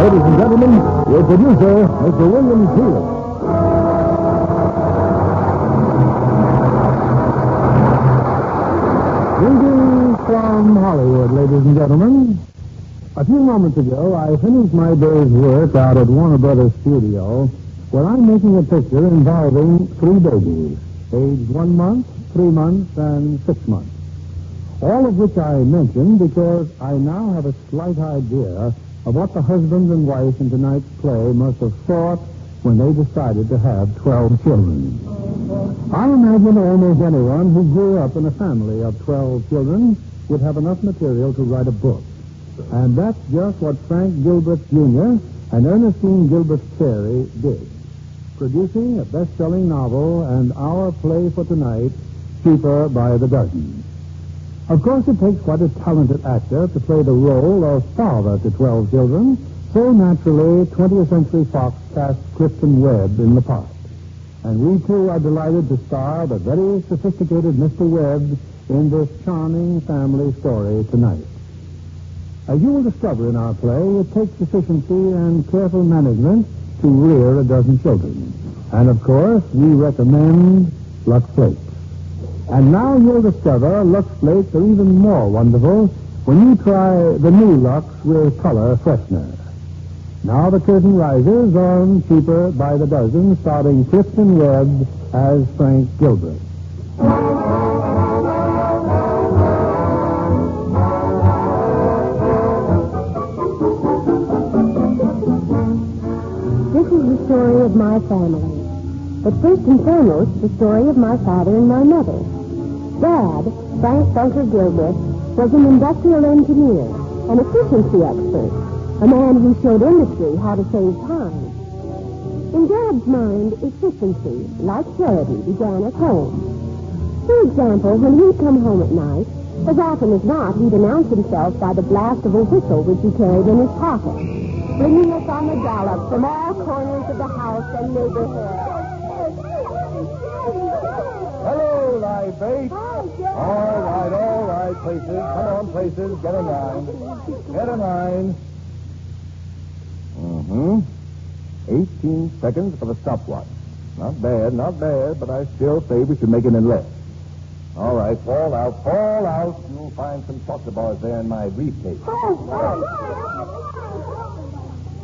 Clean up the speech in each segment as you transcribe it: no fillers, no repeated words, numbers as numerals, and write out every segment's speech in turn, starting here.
Ladies and gentlemen, your producer, Mr. William Keeler. Greetings from Hollywood, ladies and gentlemen. A few moments ago, I finished my day's work out at Warner Brothers Studio, where I'm making a picture involving 3 babies, aged 1 month, 3 months, and 6 months. All of which I mention because I now have a slight idea of what the husband and wife in tonight's play must have thought when they decided to have 12 children. I imagine almost anyone who grew up in a family of 12 children would have enough material to write a book. And that's just what Frank Gilbert Jr. and Ernestine Gilbert Carey did, producing a best-selling novel and our play for tonight, Cheaper by the Dozen. Of course, it takes quite a talented actor to play the role of father to 12 children, so naturally, 20th Century Fox cast Clifton Webb in the part. And we, too, are delighted to star the very sophisticated Mr. Webb in this charming family story tonight. As you will discover in our play, it takes efficiency and careful management to rear a dozen children. And, of course, we recommend Lux Flakes. And now you'll discover Lux Flakes are even more wonderful when you try the new Lux with color freshener. Now the curtain rises on Cheaper by the Dozen, starring Clifton Webb as Frank Gilbert. This is the story of my family. But first and foremost, the story of my father and my mother. Dad, Frank Bunker Gilbert, was an industrial engineer, an efficiency expert, a man who showed industry how to save time. In Dad's mind, efficiency, like charity, began at home. For example, when he'd come home at night, as often as not, he'd announce himself by the blast of a whistle which he carried in his pocket, bringing us on the gallop from all corners of the house and neighborhood. Hello, live bait. All right, places. Come on, places. Get in line. Get in line. 18 seconds for the stopwatch. Not bad, but I still say we should make it in less. All right, fall out. You'll find some saucer bars there in my briefcase.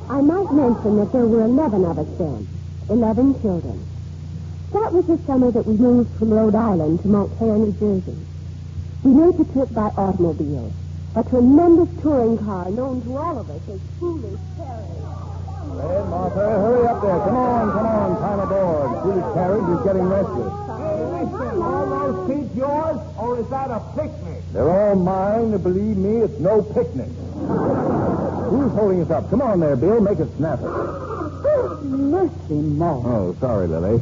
I might mention that there were 11 of us then. 11 children. That was the summer that we moved from Rhode Island to Montclair, New Jersey. We made the trip by automobile, a tremendous touring car known to all of us as Foolish Carriage. Hey, Martha, hurry up there. Come on. Time aboard. Foolish Carriage is getting restless. Are those seats yours, or is that a picnic? They're all mine, and believe me, it's no picnic. Who's holding us up? Come on there, Bill. Make it snappy. Mercy, Mom. Oh, sorry, Lily.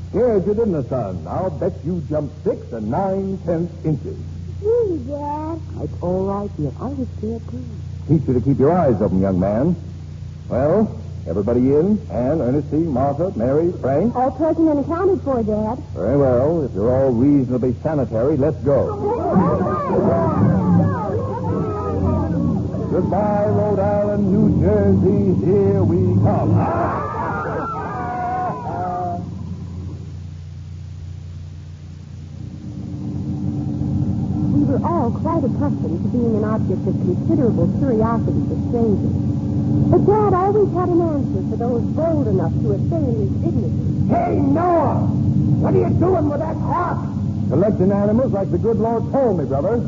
Scared you, didn't I, son? I'll bet you jumped 6 9/10 inches. Really, Dad? It's all right, dear. I was scared, too. Teach you to keep your eyes open, young man. Well, everybody in? Anne, Ernestine, Martha, Mary, Frank? All present and accounted for, Dad. Very well. If you're all reasonably sanitary, let's go. Goodbye, Rhode Island, New Jersey. Here we come. We were all quite accustomed to being an object of considerable curiosity to strangers. But Dad always had an answer for those bold enough to assail his dignity. Hey, Noah! What are you doing with that hawk? Collecting animals like the good Lord told me, brother.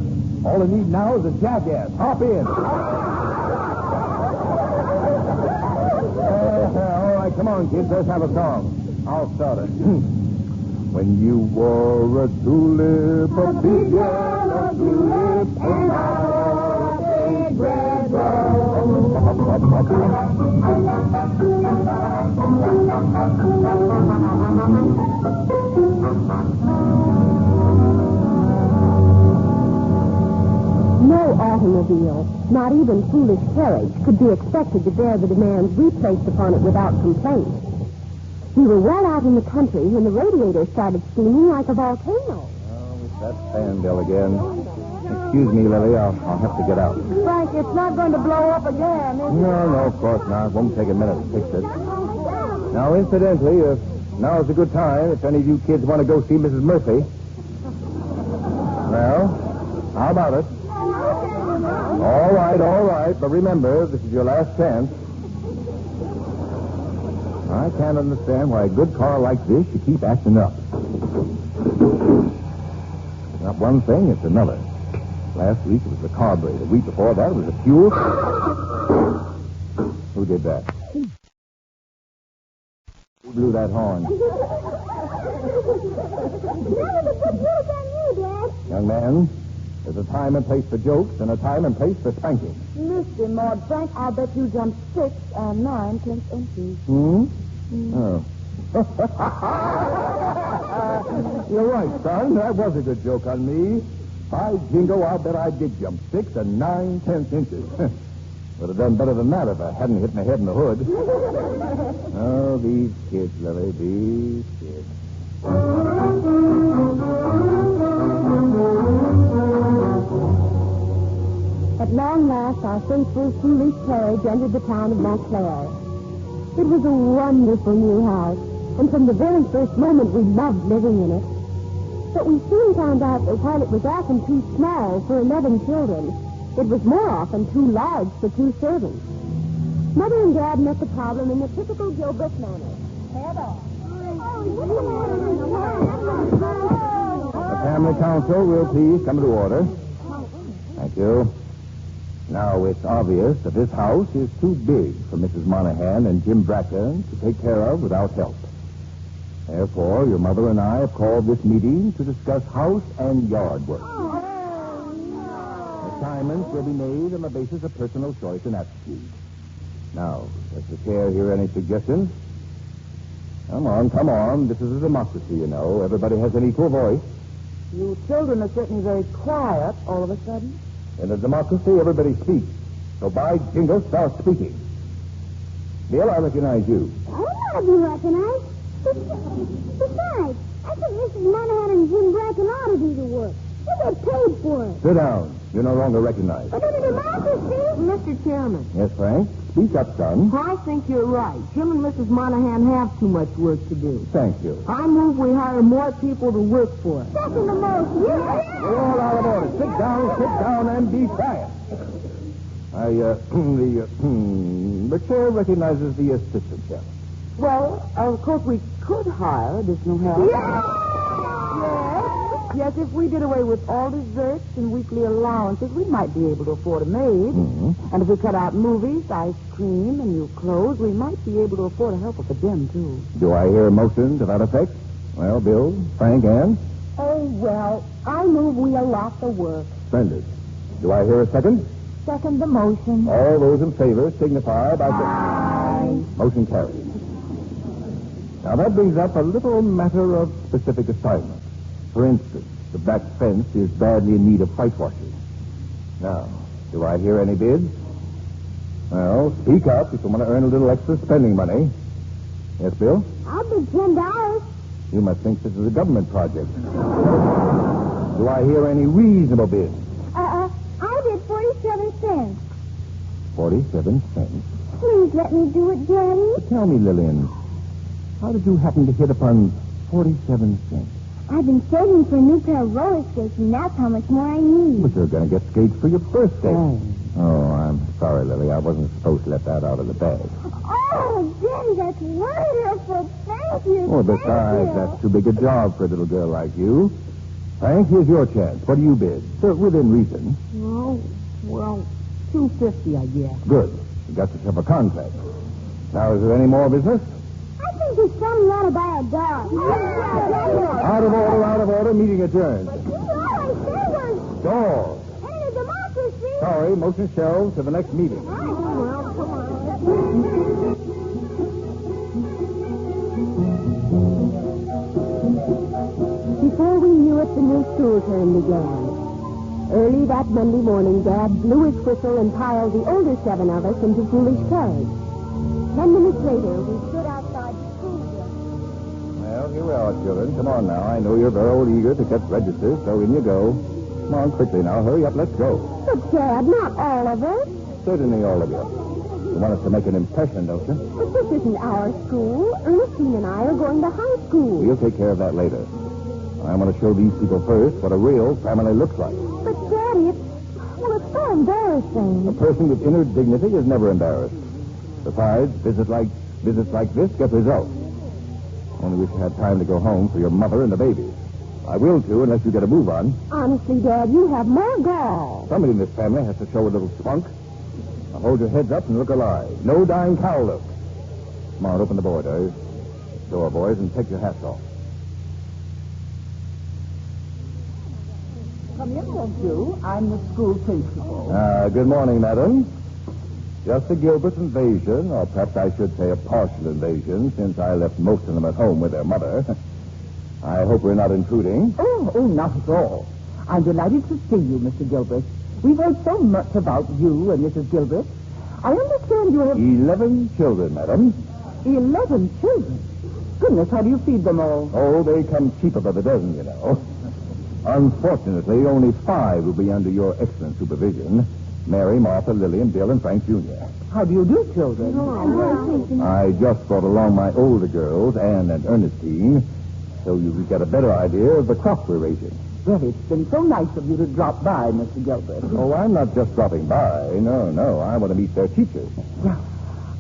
All I need now is a jackass. Hop in. All right, come on, kids. Let's have a song. I'll start it. When you wore a tulip, a big yellow tulip, and I wore a big red rose. No automobile, not even Foolish Carriage, could be expected to bear the demands we placed upon it without complaint. We were well out in the country when the radiator started steaming like a volcano. Oh, it's that fan bill again. Excuse me, Lily. I'll have to get out. Frank, it's not going to blow up again, is it? No, of course not. It won't take a minute to fix it. Now, incidentally, now's a good time if any of you kids want to go see Mrs. Murphy. Well, how about it? All right. But remember, this is your last chance. I can't understand why a good car like this should keep acting up. It's not one thing, it's another. Last week it was the carburetor. The week before that it was the fuel. Who did that? Who blew that horn? Young man, there's a time and place for jokes and a time and place for spanking. Mr. Maud, Frank, I'll bet you jumped 6 and 9 tenths inches. Oh. You're right, son. That was a good joke on me. By jingo, I'll bet I did jump 6 and 9/10 inches. Would have done better than that if I hadn't hit my head in the hood. Oh, these kids, Lily, these kids. At long last, our faithful, foolish carriage entered the town of Montclair. It was a wonderful new house, and from the very first moment we loved living in it. But we soon found out that while it was often too small for 11 children, it was more often too large for 2 servants. Mother and Dad met the problem in the typical Gilbert manner. Head on. The family council will please come to order. Thank you. Now, it's obvious that this house is too big for Mrs. Monahan and Jim Bracken to take care of without help. Therefore, your mother and I have called this meeting to discuss house and yard work. Assignments will be made on the basis of personal choice and aptitude. Now, does the chair hear any suggestions? Come on. This is a democracy, you know. Everybody has an equal voice. You children are certainly very quiet all of a sudden. In a democracy, everybody speaks. So by jingo, start speaking. Bill, I recognize you. I don't know if you recognize. Besides, I think Mrs. Monahan and Jim Bracken ought to do the work. They get paid for it. Sit down. You're no longer recognized. But in a democracy... Mr. Chairman. Yes, Frank? Speak up, son. I think you're right. Jim and Mrs. Monahan have too much work to do. Thank you. I move we hire more people to work for us. Second the motion. We're all out of order. Sit down, and be quiet. The chair recognizes the assistant chairman. Well, of course, we could hire additional help. Yes, if we did away with all desserts and weekly allowances, we might be able to afford a maid. Mm-hmm. And if we cut out movies, ice cream, and new clothes, we might be able to afford a helper for Jim, too. Do I hear a motion to that effect? Well, Bill, Frank, Ann? Oh, well, I move we allot the work. Splendid. Do I hear a second? Second the motion. All those in favor signify by saying Aye. Motion carried. Now, that brings up a little matter of specific assignment. For instance, the back fence is badly in need of whitewashing. Now, do I hear any bids? Well, speak up if you want to earn a little extra spending money. Yes, Bill? I'll bid $10. You must think this is a government project. Do I hear any reasonable bids? I bid 47 cents. 47 cents. Please let me do it, Daddy. Tell me, Lillian, how did you happen to hit upon 47 cents? I've been saving for a new pair of roller skates, and that's how much more I need. But you're going to get skates for your birthday. Oh, I'm sorry, Lily. I wasn't supposed to let that out of the bag. Oh, Daddy, that's wonderful. Thank you. Well, besides, that's too big a job for a little girl like you. Frank, here's your chance. What do you bid? So, within reason. Oh, well, $2.50, I guess. Good. You got yourself a contract. Now, is there any more business? I think there's something you want to buy a dog. Out of order. Meeting adjourned. All I said was, Door. in a democracy. Sorry, motion shelved to the next meeting. Well, come on. Before we knew it, the new school term began. Early that Monday morning, Dad blew his whistle and piled the older 7 of us into foolish carriage. 10 minutes later, we stood outside the school building. Well, here we are, children. Come on now. I know you're very eager to get registered, so in you go. Come on, quickly now. Hurry up. Let's go. But, Dad, not all of us. Certainly all of you. You want us to make an impression, don't you? But this isn't our school. Ernestine and I are going to high school. We'll take care of that later. I want to show these people first what a real family looks like. But, Daddy, it's so embarrassing. A person with inner dignity is never embarrassed. Besides, visits like this get results. Only wish you had time to go home for your mother and the baby. I will, too, unless you get a move on. Honestly, Dad, you have more gall. Somebody in this family has to show a little spunk. Now hold your heads up and look alive. No dying cow look. Come on, open the door, Doris. Door, boys, and take your hats off. Come in, won't you? I'm the school principal. Good morning, madam. Just a Gilbert invasion, or perhaps I should say a partial invasion, since I left most of them at home with their mother. I hope we're not intruding. Oh, not at all. I'm delighted to see you, Mr. Gilbert. We've heard so much about you and Mrs. Gilbert. I understand you have 11 children, madam. 11 children. Goodness, how do you feed them all? Oh, they come cheaper by the dozen, you know. Unfortunately, only 5 will be under your excellent supervision. Mary, Martha, Lillian, Bill, and Frank Jr. How do you do, children? I just brought along my older girls, Anne and Ernestine, so you can get a better idea of the crop we're raising. Well, it's been so nice of you to drop by, Mr. Gilbert. Oh, I'm not just dropping by. No. I want to meet their teachers. Well,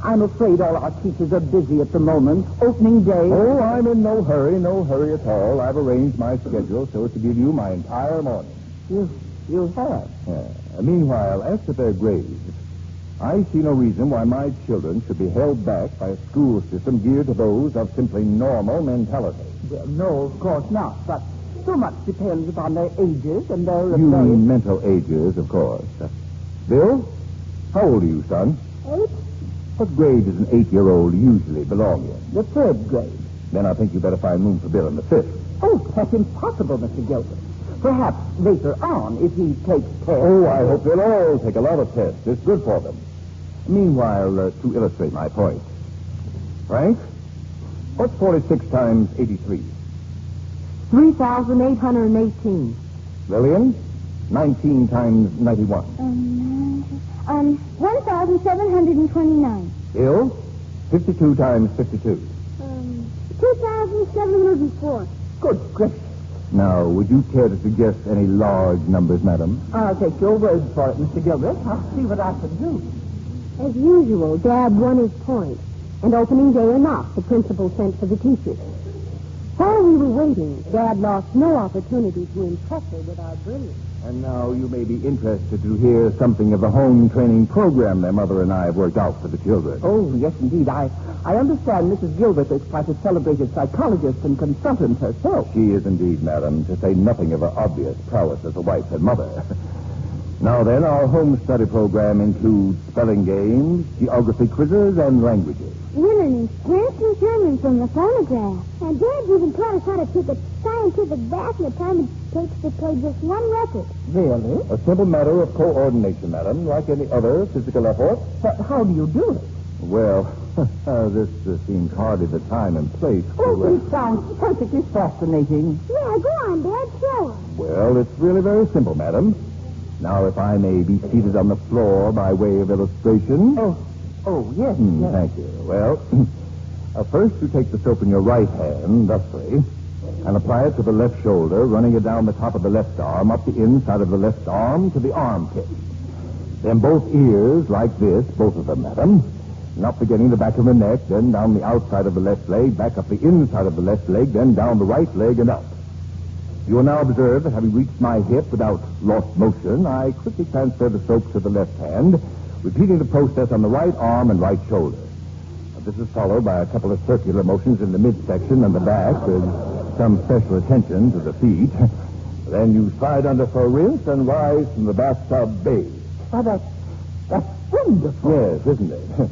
I'm afraid all our teachers are busy at the moment. Opening day. Oh, I'm in no hurry at all. I've arranged my schedule so as to give you my entire morning. You have? Yeah. Meanwhile, as to their grades, I see no reason why my children should be held back by a school system geared to those of simply normal mentality. Well, no, of course not. But so much depends upon their ages and their... You mean mental ages, of course. Bill, how old are you, son? 8. What grade does an 8-year-old usually belong in? The 3rd grade. Then I think you better find room for Bill in the 5th. Oh, that's impossible, Mr. Gilbert. Perhaps later on, if he takes tests... Oh, I hope they'll all take a lot of tests. It's good for them. Meanwhile, to illustrate my point, Frank, what's 46 times 83? 3,818. Lillian, 19 times 91. 1,729. Bill, 52 times 52. 2,704. Good gracious. Now, would you care to suggest any large numbers, madam? I'll take your word for it, Mr. Gilbert. I'll see what I can do. As usual, Dad won his point. And opening day or not, the principal sent for the teachers. While we were waiting, Dad lost no opportunity to impress her with our brilliance. And now you may be interested to hear something of the home training program their mother and I have worked out for the children. Oh, yes, indeed. I understand Mrs. Gilbert is quite a celebrated psychologist and consultant herself. She is indeed, madam, to say nothing of her obvious prowess as a wife and mother. Now then, our home study program includes spelling games, geography quizzes, and languages. We're learning French and German from the phonograph. And Dad even taught us how to take a scientific bath in the time it takes to play just one record. Really? A simple matter of coordination, madam, like any other physical effort. But how do you do it? Well, this seems hardly the time and place Oh, for... it sounds perfectly fascinating. Yeah, go on, Dad. Show us. Well, it's really very simple, madam. Now, if I may be seated on the floor by way of illustration. Oh, yes, yes. Thank you. Well, first you take the soap in your right hand, thusly, and apply it to the left shoulder, running it down the top of the left arm, up the inside of the left arm to the armpit. Then both ears, like this, both of them, madam, and up beginning the back of the neck, then down the outside of the left leg, back up the inside of the left leg, then down the right leg and up. You will now observe that having reached my hip without lost motion, I quickly transfer the soap to the left hand, repeating the process on the right arm and right shoulder. This is followed by a couple of circular motions in the midsection and the back with some special attention to the feet. Then you slide under for a rinse and rise from the bathtub bathed. Oh, that's wonderful. Yes, isn't it?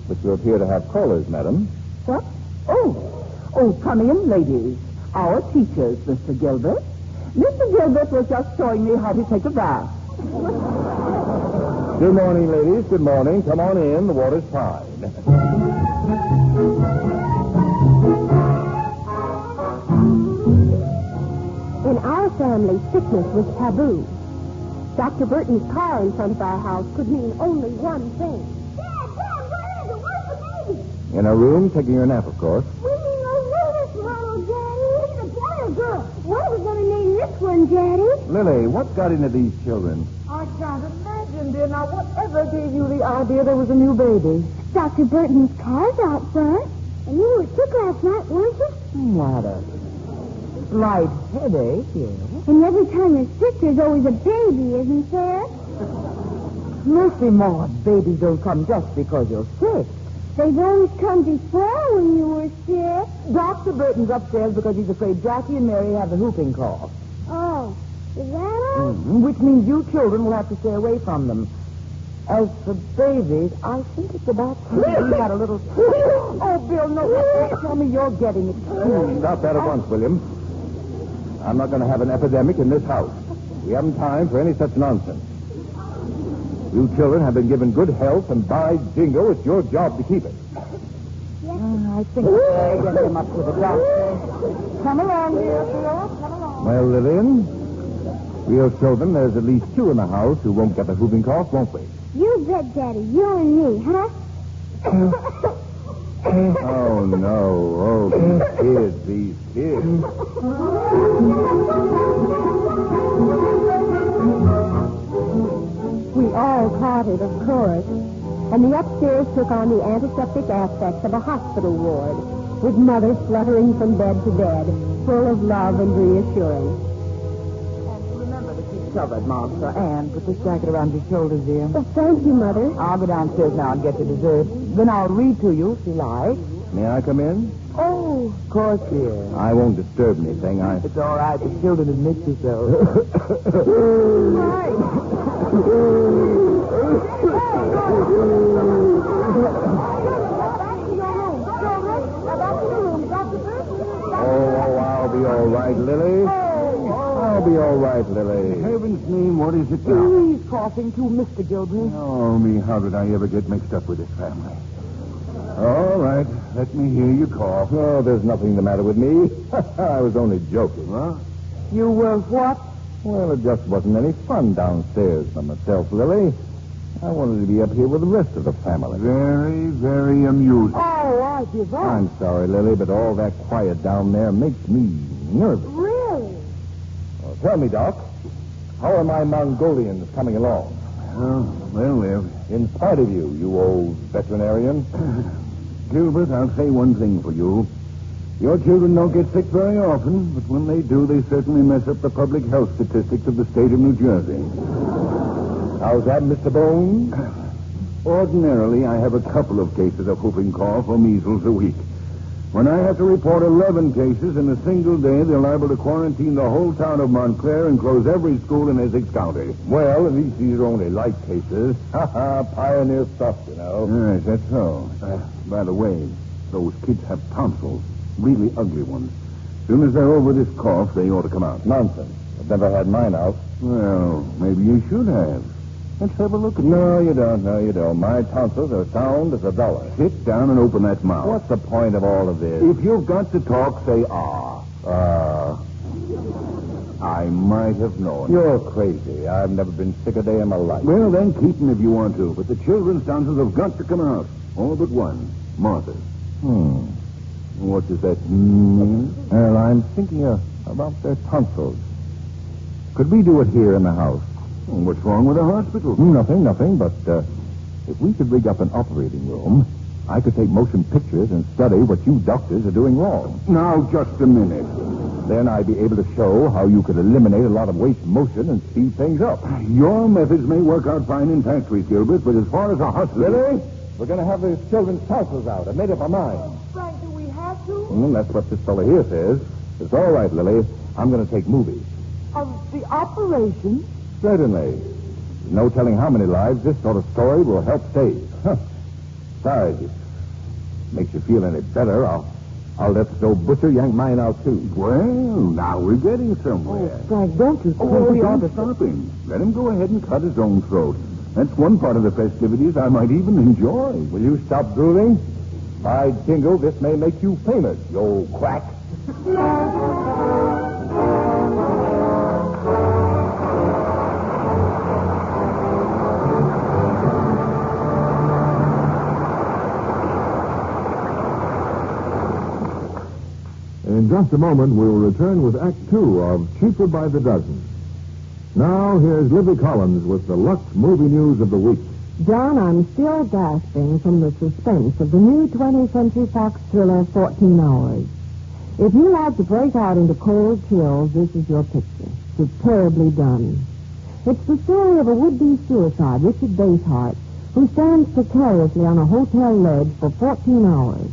But you appear to have callers, madam. What? Oh, come in, ladies. Our teachers, Mr. Gilbert. Mr. Gilbert was just showing me how to take a bath. Good morning, ladies. Good morning. Come on in. The water's fine. In our family, sickness was taboo. Dr. Burton's car in front of our house could mean only one thing. Dad, where is it? Where's the baby? In a room, taking your nap, of course. We need no this model, Daddy. He's a boy or girl. What are we going to name this one, Daddy? Lily, what got into these children? I can't imagine, dear. Now, whatever gave you the idea there was a new baby? Dr. Burton's car's out front. And you were sick last night, weren't you? What a slight headache, yes. And every time you're sick, there's always a baby, isn't there? Mercy, Maud, babies don't come just because you're sick. They've always come before when you were sick. Dr. Burton's upstairs because he's afraid Jackie and Mary have the whooping cough. Oh, is that all? Which means you children will have to stay away from them. As for babies, I think it's about time we had a little... Oh, Bill, no, tell me you're getting it. Stop that at once, William. I'm not going to have an epidemic in this house. We haven't time for any such nonsense. You children have been given good health, and by jingo, it's your job to keep it. I think I'll get him up to the doctor. Come along, dear Bill. Come along. Well, Lillian, we'll show them there's at least two in the house who won't get the whooping cough, won't we? You bet, Daddy. You and me, huh? Oh, no. Oh, these kids. We all caught it, of course. And the upstairs took on the antiseptic aspect of a hospital ward, with Mother fluttering from bed to bed, full of love and reassurance. Remember to keep covered, Mom. So, Anne, put this jacket around your shoulders, dear. Oh, thank you, Mother. I'll go downstairs now and get your dessert. Then I'll read to you if you like. May I come in? Oh, of course, dear. I won't disturb anything. It's all right. The children have missed you so. Oh, I'll be all right, Lily. I'll be all right, Lily. In heaven's name, what is it now? He's coughing too, Mr. Gilbert. Oh, me, how did I ever get mixed up with this family? All right, let me hear you cough. Oh, there's nothing the matter with me. I was only joking. Huh? You were what? Well, it just wasn't any fun downstairs for myself, Lily. I wanted to be up here with the rest of the family. Very, very amusing. Oh, I give up. I'm sorry, Lily, but all that quiet down there makes me nervous. Really? Well, tell me, Doc, how are my Mongolians coming along? Oh, they'll live. In spite of you, you old veterinarian. Gilbert, I'll say one thing for you. Your children don't get sick very often, but when they do, they certainly mess up the public health statistics of the state of New Jersey. How's that, Mr. Bones? Ordinarily, I have a couple of cases of whooping cough or measles a week. When I have to report 11 cases in a single day, they're liable to quarantine the whole town of Montclair and close every school in Essex County. Well, at least these are only light cases. Pioneer stuff, you know. Yes, that's so. By the way, those kids have tonsils. Really ugly ones. As soon as they're over this cough, they ought to come out. Nonsense. I've never had mine out. Well, maybe you should have. Let's have a look at No, you don't. No, you don't. My tonsils are sound as $1. Sit down and open that mouth. What's the point of all of this? If you've got to talk, say ah. I might have known. You're crazy. I've never been sick a day in my life. Well, then keep them if you want to. But the children's tonsils have got to come out. All but one. Martha's. What does that mean? Well, I'm thinking about their tonsils. Could we do it here in the house? What's wrong with the hospital? Nothing. But if we could rig up an operating room, I could take motion pictures and study what you doctors are doing wrong. Now, just a minute. Then I'd be able to show how you could eliminate a lot of waste motion and speed things up. Your methods may work out fine in factories, Gilbert, but as far as a hospital... Lily, we're going to have the children's tonsils out. I made up my mind. Frank, do we have to? That's what this fellow here says. It's all right, Lily. I'm going to take movies. Of the operation? Certainly. There's no telling how many lives this sort of story will help save. Besides, if it makes you feel any better, I'll let the old butcher yank mine out, too. Well, now we're getting somewhere. Oh, Frank, don't you think we ought to... Stop him. Let him go ahead and cut his own throat. That's one part of the festivities I might even enjoy. Will you stop drooling? By jingo, this may make you famous, you old quack. In just a moment, we'll return with Act Two of Cheaper by the Dozen. Now, here's Libby Collins with the Lux movie news of the week. John, I'm still gasping from the suspense of the new 20th Century Fox thriller, 14 Hours. If you like to break out into cold chills, this is your picture. Superbly done. It's the story of a would-be suicide, Richard Basehart, who stands precariously on a hotel ledge for 14 hours.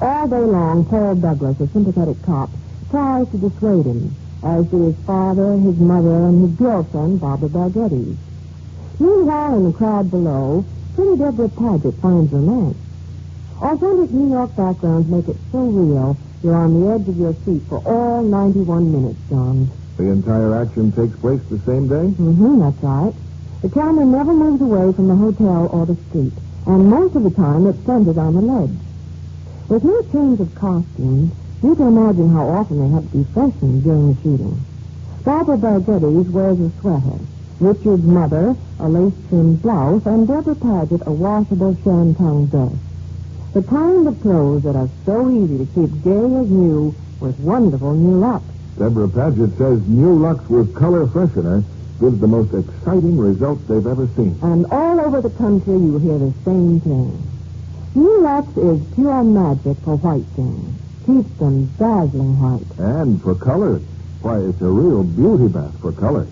All day long, Paul Douglas, a sympathetic cop, tries to dissuade him, as do his father, his mother, and his girlfriend, Barbara Bargetty. Meanwhile, in the crowd below, pretty Deborah Paget finds romance. Authentic New York backgrounds make it so real, you're on the edge of your seat for all 91 minutes, John. The entire action takes place the same day? Mm-hmm, that's right. The camera never moves away from the hotel or the street, and most of the time it's centered on the ledge. With no change of costumes, you can imagine how often they have to be freshened during the shooting. Barbara Bargetty wears a sweater. Richard's mother, a lace-trimmed blouse, and Deborah Paget, a washable shantung dress. The kind of clothes that are so easy to keep gay as new with wonderful new Lux. Deborah Paget says new Lux with color freshener gives the most exciting results they've ever seen. And all over the country you hear the same thing. New Lux is pure magic for white things. Keeps them dazzling white. And for color, why, it's a real beauty bath for color.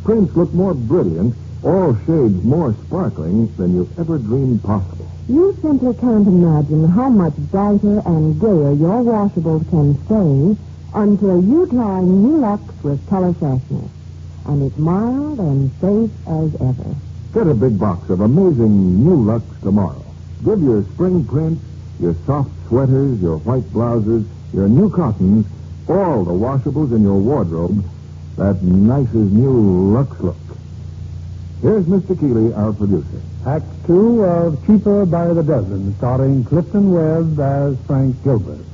Prints look more brilliant, all shades more sparkling than you've ever dreamed possible. You simply can't imagine how much brighter and gayer your washables can stay until you try New Lux with color freshness. And it's mild and safe as ever. Get a big box of amazing New Lux tomorrow. Give your spring prints, your soft sweaters, your white blouses, your new cottons, all the washables in your wardrobe, that nice as new Lux look. Here's Mr. Keeley, our producer. Act Two of Cheaper by the Dozen, starring Clifton Webb as Frank Gilbert.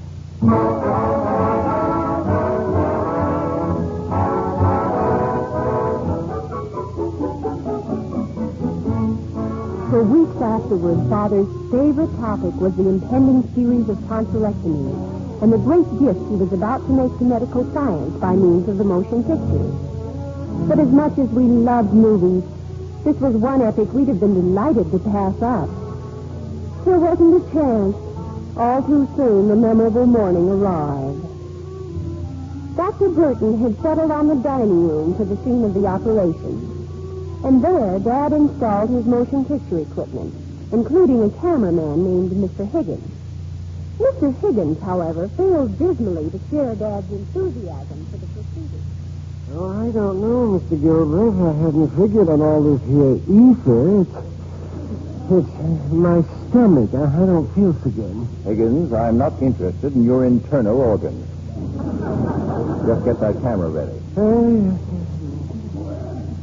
For weeks afterward, Father's favorite topic was the impending series of tonsillectomies and the great gift he was about to make to medical science by means of the motion pictures. But as much as we loved movies, this was one epic we'd have been delighted to pass up. There wasn't a chance. All too soon, the memorable morning arrived. Dr. Burton had settled on the dining room for the scene of the operation. And there, Dad installed his motion picture equipment, including a cameraman named Mr. Higgins. Mr. Higgins, however, failed dismally to share Dad's enthusiasm for the proceedings. Oh, I don't know, Mr. Gilbert. I hadn't figured on all this here ether. It's my stomach. I don't feel so good. Higgins, I'm not interested in your internal organs. Just get that camera ready.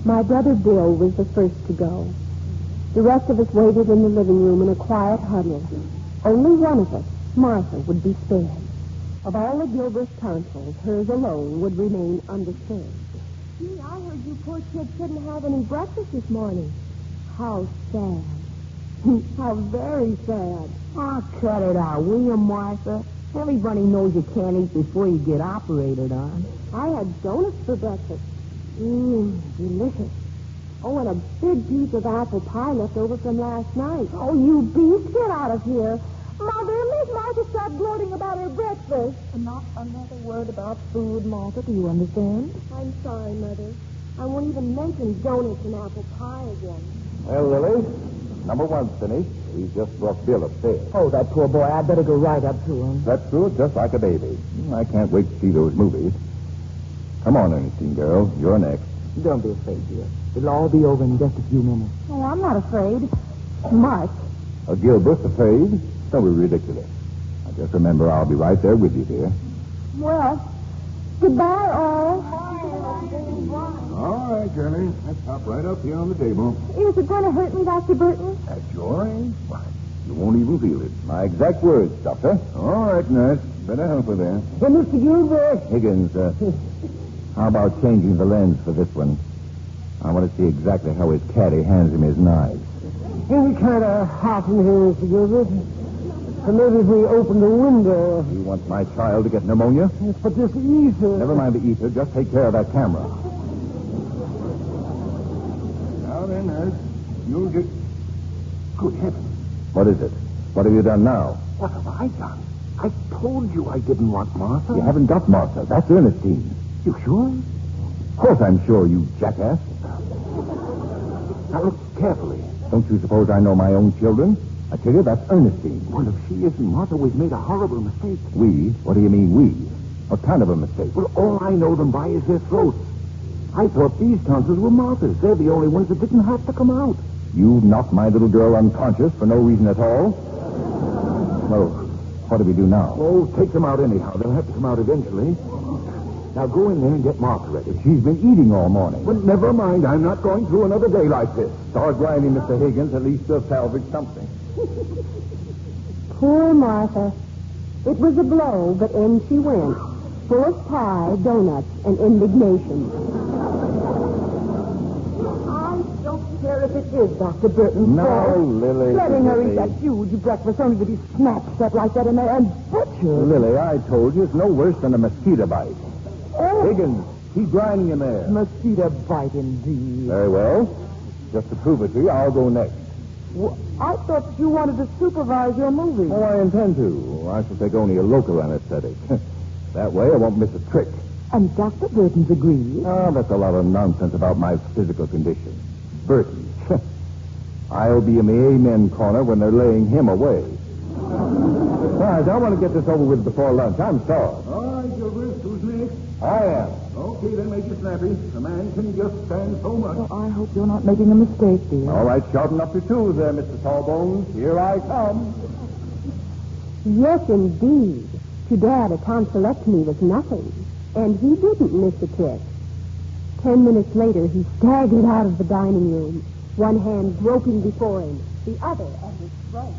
My brother Bill was the first to go. The rest of us waited in the living room in a quiet huddle. Only one of us, Martha, would be spared. Of all the Gilbert tonsils, hers alone would remain undisturbed. Gee, I heard you poor kids couldn't have any breakfast this morning. How sad. How very sad. Oh, cut it out, will you, Martha? Everybody knows you can't eat before you get operated on. I had donuts for breakfast. Delicious. Oh, and a big piece of apple pie left over from last night. Oh, you beast, get out of here. Mother, Miss Martha stopped gloating about her breakfast. Not another word about food, Martha, do you understand? I'm sorry, Mother. I won't even mention donuts and apple pie again. Well, Lily, number one's finished. He's just brought Bill upstairs. Oh, that poor boy. I'd better go right up to him. Slept through it just like a baby. I can't wait to see those movies. Come on, Ernestine, girl. You're next. Don't be afraid, dear. It'll all be over in just a few minutes. Oh, I'm not afraid. Much. Gilbert's afraid? Don't be ridiculous. Now, just remember, I'll be right there with you, dear. Well, goodbye, all. All right, Curly. Let's hop right up here on the table. Is it going to hurt me, Dr. Burton? At your age? Why, you won't even feel it. My exact words, Doctor. All right, nurse. Better help her there. Hey, Mr. Gilbert. Higgins, how about changing the lens for this one? I want to see exactly how his caddy hands him his knives. Ain't it kind of hot in here, Mr. Gilbert? And maybe if we open the window. You want my child to get pneumonia? Yes, but this ether. Never mind the ether. Just take care of that camera. Now then, nurse. You'll get... Good heavens. What is it? What have you done now? What have I done? I told you I didn't want Martha. You haven't got Martha. That's Ernestine. You sure? Of course I'm sure, you jackass. Now look carefully. Don't you suppose I know my own children? I tell you, that's Ernestine. Well, if she isn't Martha, we've made a horrible mistake. We? What do you mean, we? What kind of a mistake? Well, all I know them by is their throats. I thought these tonsils were Martha's. They're the only ones that didn't have to come out. You knocked my little girl unconscious for no reason at all? Well, what do we do now? Oh, take them out anyhow. They'll have to come out eventually. Now go in there and get Martha ready. She's been eating all morning. But never mind. I'm not going through another day like this. Start grinding, Mr. Higgins. At least you'll salvage something. Poor Martha. It was a blow, but in she went. Full of pie, donuts, and indignation. I don't care if it is Dr. Burton's No, fault. Lily. Letting her eat Lily. that huge breakfast only to be snatched up like that and butchered. Lily, I told you it's no worse than a mosquito bite. Oh, Higgins, keep grinding in there. mosquito bite indeed. Very well. Just to prove it to you, I'll go next. Well, I thought you wanted to supervise your movie. Oh, I intend to. I shall take only a local anesthetic. That way I won't miss a trick. And Dr. Burton's agreed. Oh, that's a lot of nonsense about my physical condition. Burton. I'll be in the amen corner when they're laying him away. Besides, I want to get this over with before lunch. I'm starved. All right, Gilbert. Who's next? I am. Okay, then make it snappy. A man can just stand so much. Well, I hope you're not making a mistake, dear. All right, sharpen up your tools there, Mr. Tallbones. Here I come. Yes, indeed. To Dad, a tonsillectomy was nothing. And he didn't miss a trick. 10 minutes later, he staggered out of the dining room, one hand groping before him, the other at his throat.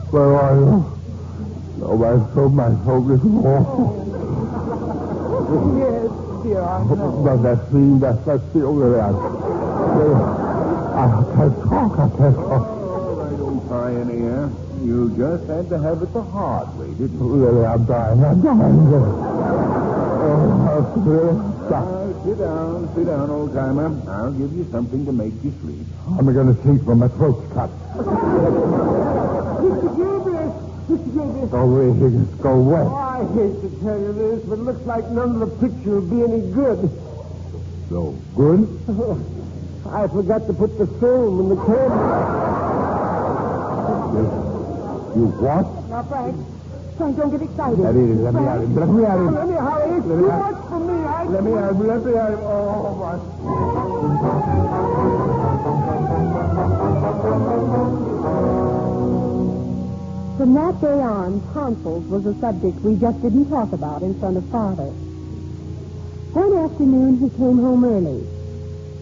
Where are you? Oh, my throat is awful. Yes, dear, I know. But that's the only way I can't talk. Oh, I don't cry any air. You just had to have it the hard way, didn't you? Really, I'm dying. Sit down, old-timer. I'll give you something to make you sleep. I'm going to sleep when my throat's cut. Mr. Gilbert! Mr. Gilbert! Go away, Higgins. Go away. Oh, I hate to tell you this, but it looks like none of the picture will be any good. So, good? I forgot to put the film in the camera. You what? Now, Frank, don't get excited. Let me at him. Let me at him. Let me hurry. It's too much for me. Let me at him. Oh, my. From that day on, tonsils was a subject we just didn't talk about in front of Father. One afternoon, he came home early.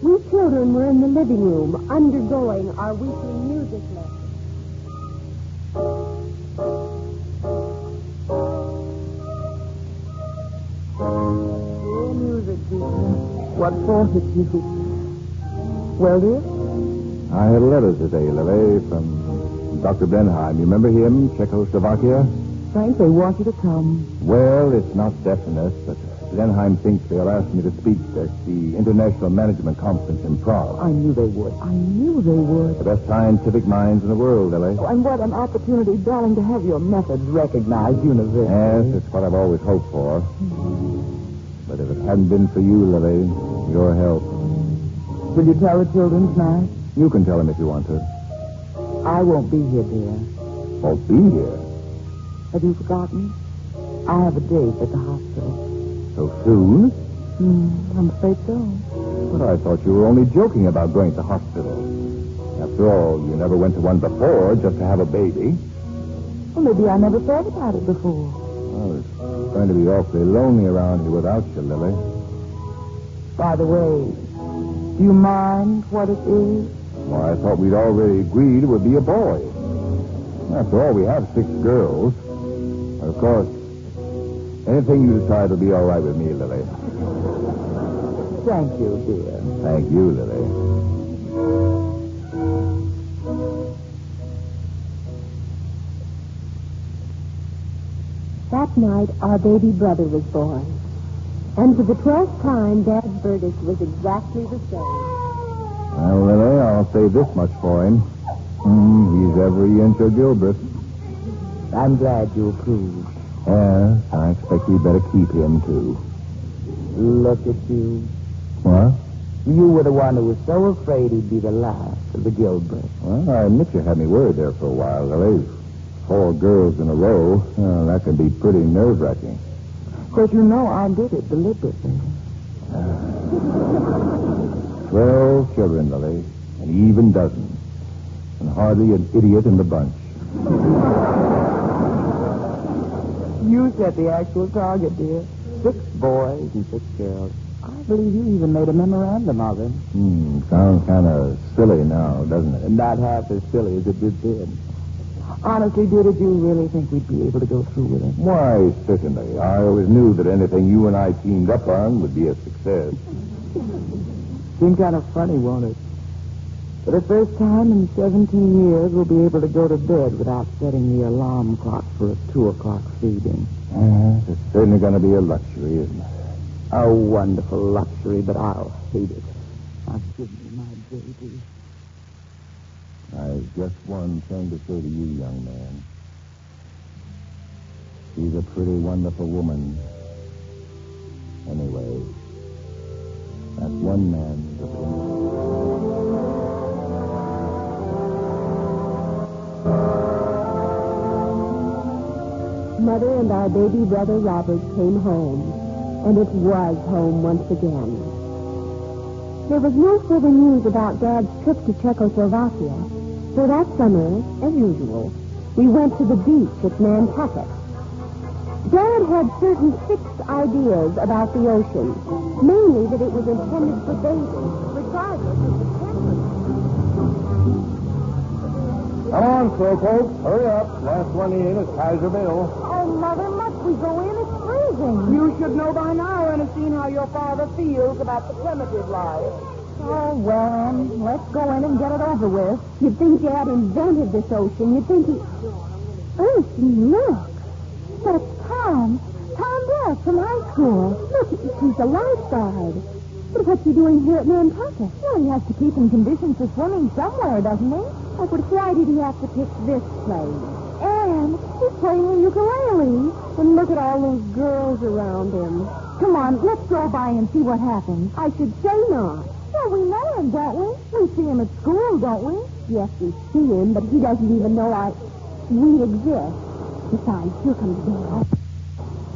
We children were in the living room undergoing our weekly music lesson. Your music, dear. What for it, you? Well, dear? I had a letter today, Lily, from Dr. Blenheim. You remember him, Czechoslovakia? Frank, they want you to come. Well, it's not definite, but Blenheim thinks they'll ask me to speak at the International Management Conference in Prague. I knew they would. I knew they would. The best scientific minds in the world, Lily. Oh, and what an opportunity, darling, to have your methods recognized universally. Yes, it's what I've always hoped for. But if it hadn't been for you, Lily, your help. Will you tell the children tonight? You can tell them if you want to. I won't be here, dear. Won't be here. Have you forgotten? I have a date at the hospital. So soon? I'm afraid so. But I thought you were only joking about going to the hospital. After all, you never went to one before just to have a baby. Well, maybe I never thought about it before. Well, it's going to be awfully lonely around here without you, Lily. By the way, do you mind what it is? Well, I thought we'd already agreed it would be a boy. After all, we have 6 girls. But of course, anything you decide will be all right with me, Lily. Thank you, dear. Thank you, Lily. that night, our baby brother was born. And for the 12th time, Dad's verdict was exactly the same. Well, Lily, I'll say this much for him. He's every inch of Gilbert. I'm glad you approve. Yes, I expect we better keep him, too. Look at you. What? You were the one who was so afraid he'd be the last of the Gilberts. Well, I admit you had me worried there for a while, Lily. 4 girls in a row. That can be pretty nerve-wracking. Because you know I did it deliberately. 12 children, Lily. An even dozen. And hardly an idiot in the bunch. You set the actual target, dear. 6 boys and 6 girls. I believe you even made a memorandum of it. Sounds kind of silly now, doesn't it? Not half as silly as it did then. Honestly, dear, did you really think we'd be able to go through with it? Why, certainly. I always knew that anything you and I teamed up on would be a success. Seemed kind of funny, won't it? For the first time in 17 years, we'll be able to go to bed without setting the alarm clock for a 2 o'clock feeding. It's certainly going to be a luxury, isn't it? A wonderful luxury, but I'll hate it. I've given you my baby. I've just one thing to say to you, young man. She's a pretty wonderful woman. Anyway, that's one man's opinion. Mother and our baby brother Robert came home, and it was home once again. There was no further news about Dad's trip to Czechoslovakia, so that summer, as usual, we went to the beach at Nantucket. Dad had certain fixed ideas about the ocean, mainly that it was intended for bathing, regardless of the temperature. Come on, slowpoke. Hurry up. Last one in is Kaiser Bill. Oh, Mother, must we go in? It's freezing. You should know by now, Ernestine, how your father feels about the primitive life. Oh, well, let's go in and get it over with. You'd think Dad invented this ocean. You'd think he... Ernestine, look. That's Tom. Tom Brown from high school. Look, he's a lifeguard. But what's he doing here at Nantucket? Well, he has to keep in condition for swimming somewhere, doesn't he? Oh, but why did he have to pick this place? And he's playing the ukulele. And look at all those girls around him. Come on, let's go by and see what happens. I should say not. Well, we know him, don't we? We see him at school, don't we? Yes, we see him, but he doesn't even know we exist. Besides, here comes Dad.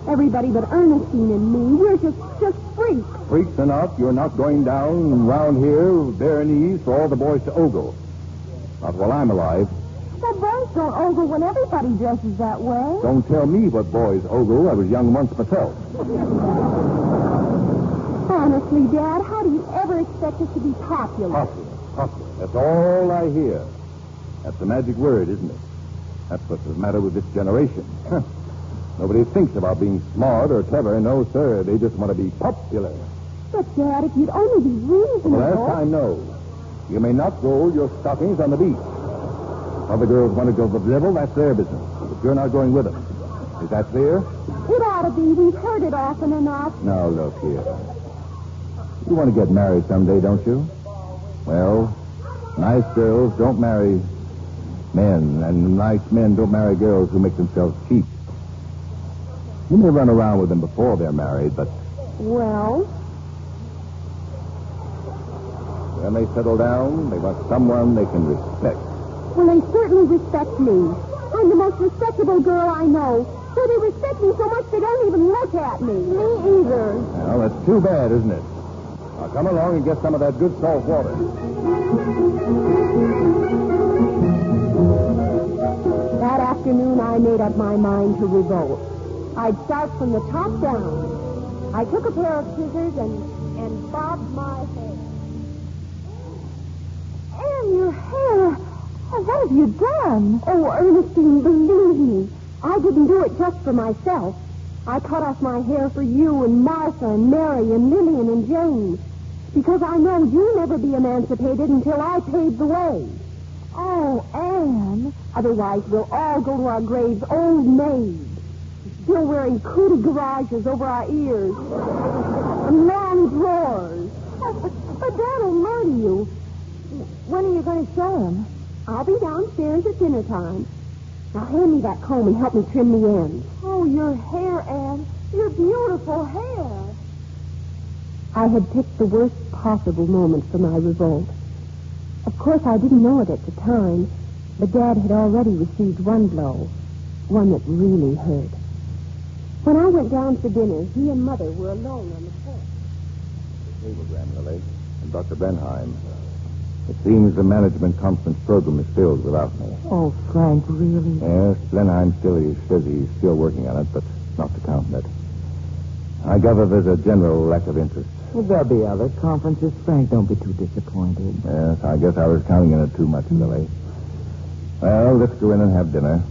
Everybody but Ernestine and me, we're just freaks. Freaks enough. You're not going down round here, bare knees, for all the boys to ogle. Not while I'm alive. Well, boys don't ogle when everybody dresses that way. Don't tell me what boys ogle. I was young once myself. Honestly, Dad, how do you ever expect us to be popular? Popular. That's all I hear. That's the magic word, isn't it? That's what's the matter with this generation. Nobody thinks about being smart or clever. No, sir. They just want to be popular. But, Dad, if you'd only be reasonable... Well, last I know, you may not roll your stockings on the beach. Other girls want to go to the devil, that's their business. But you're not going with them. Is that clear? It ought to be. We've heard it often enough. Now, look here. You want to get married someday, don't you? Well, nice girls don't marry men, and nice men don't marry girls who make themselves cheap. You may run around with them before they're married, but Well? when they settle down, they want someone they can respect. Well, they certainly respect me. I'm the most respectable girl I know. So they respect me so much they don't even look at me. Me either. Well, that's too bad, isn't it? Now, come along and get some of that good salt water. That afternoon, I made up my mind to revolt. I'd start from the top down. I took a pair of scissors and bobbed my hair. And your hair. Oh, what have you done? Oh, Ernestine, believe me, I didn't do it just for myself. I cut off my hair for you and Martha and Mary and Lillian and Jane. Because I know you'll never be emancipated until I pave the way. Oh, Anne. Otherwise, we'll all go to our graves old maids. still wearing cootie garages over our ears. And long drawers. But Dad will murder you. When are you going to show him? I'll be downstairs at dinner time. Now hand me that comb and help me trim the ends. Oh, your hair, Anne. Your beautiful hair. I had picked the worst possible moment for my revolt. Of course, I didn't know it at the time, but Dad had already received one blow, one that really hurt. When I went down for dinner, he and Mother were alone on the porch. The cablegram, Lily, and Dr. Benheim. It seems the management conference program is filled without me. Oh, Frank, really? Yes, Blenheim says he's still working on it, but not to count on it. I gather there's a general lack of interest. Well, there'll be other conferences, Frank. Don't be too disappointed. Yes, I guess I was counting on it too much, Lily. Well, let's go in and have dinner.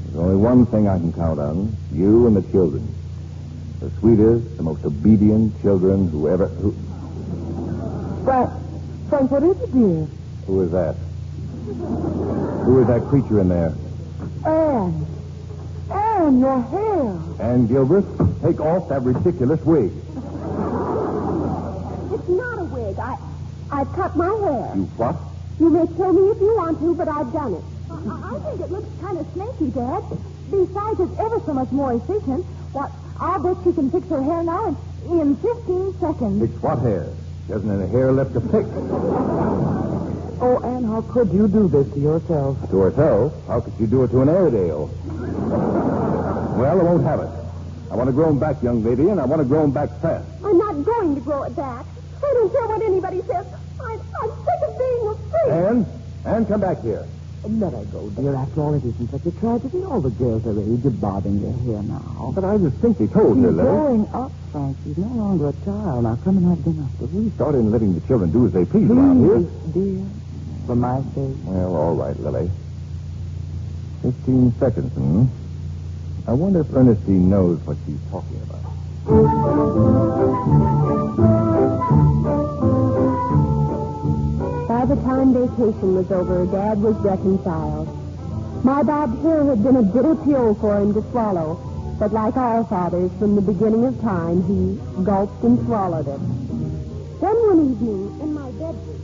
There's only one thing I can count on. You and the children. The sweetest, the most obedient children who ever... Frank, what is it, dear? Who is that? Who is that creature in there? Anne, your hair. Anne Gilbert, take off that ridiculous wig. It's not a wig. I've cut my hair. You what? You may kill me if you want to, but I've done it. I think it looks kind of snaky, Dad. Besides, it's ever so much more efficient. What? I'll bet she can fix her hair now in 15 seconds. Fix what hair? She hasn't any hair left to fix. Oh, Anne, how could you do this to yourself? To herself? How could she do it to an Airedale? Well, I won't have it. I want to grow 'em back, young lady, and I want to grow 'em back fast. I'm not going to grow it back. I don't care what anybody says. I'm sick of being a freak. Anne, come back here. Let her go, dear. After all, it isn't such a tragedy. All the girls her age are bobbing their hair now. But I distinctly told her, She's Lily. growing up, Frank. She's no longer a child. Now, come and have dinner. But we started in letting the children do as they please around here. Dear, for my sake. Well, all right, Lily. 15 seconds, I wonder if Ernestine knows what she's talking about. By the time vacation was over, Dad was reconciled. My bobbed hair had been a bitter pill for him to swallow, but like all fathers, from the beginning of time, he gulped and swallowed it. Then one evening, in my bedroom...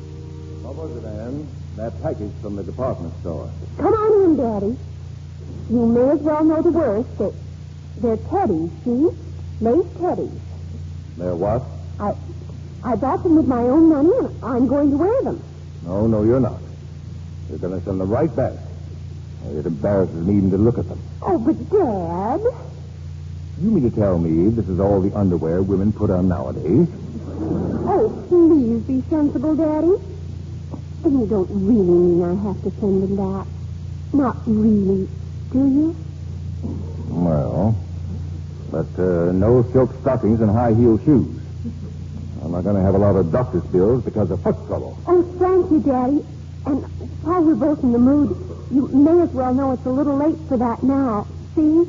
What was it, Anne? That package from the department store. Come on in, Daddy. You may as well know the worst. They're teddies, see? Lace teddies. They're what? I bought them with my own money, and I'm going to wear them. No, you're not. You're going to send them right back. It embarrasses me even to look at them. Oh, but Dad... You mean to tell me this is all the underwear women put on nowadays? Oh, please be sensible, Daddy. And you don't really mean I have to send them back. Not really, do you? Well, but no silk stockings and high-heeled shoes. I'm not going to have a lot of doctor's bills because of foot trouble. Oh, thank you, Daddy. And while we're both in the mood, you may as well know it's a little late for that now. See?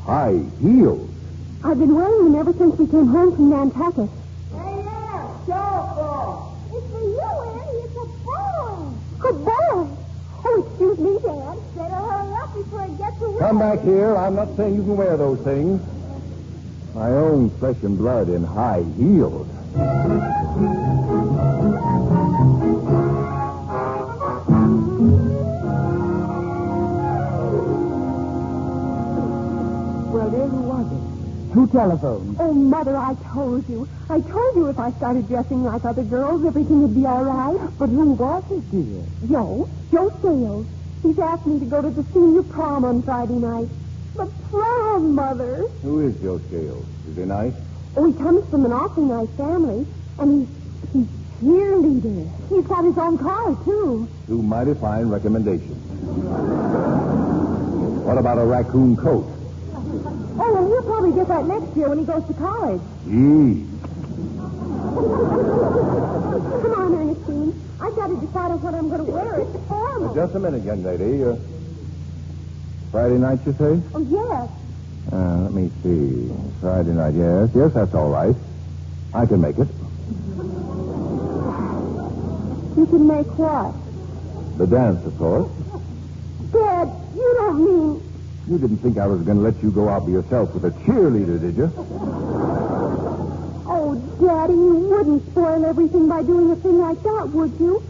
High heels? I've been wearing them ever since we came home from Nantucket. Hey, yeah, show. It's for you, Annie. It's a boy. A boy! Oh, excuse me, Dad. Better hurry up before it gets away. Come back here. I'm not saying you can wear those things. My own flesh and blood in high heels. Well, dear, who was it? Who telephoned? Oh, Mother, I told you. I told you if I started dressing like other girls, everything would be all right. But who was it, dear? Joe Sales. He's asked me to go to the senior prom on Friday night. The prom, Mother. Who is Joe Scales? Is he nice? Oh, he comes from an awfully nice family, and he's cheerleader. He's got his own car, too. Two mighty fine recommendations. What about a raccoon coat? Oh, well, he'll probably get that next year when he goes to college. Gee. Come on, Ernestine. I've got to decide on what I'm going to wear. It's formal. Just a minute, young lady. Friday night, you say? Oh, yes. Let me see. Friday night, yes. Yes, that's all right. I can make it. You can make what? The dance, of course. Dad, you don't mean... You didn't think I was going to let you go out by yourself with a cheerleader, did you? Oh, Daddy, you wouldn't spoil everything by doing a thing like that, would you?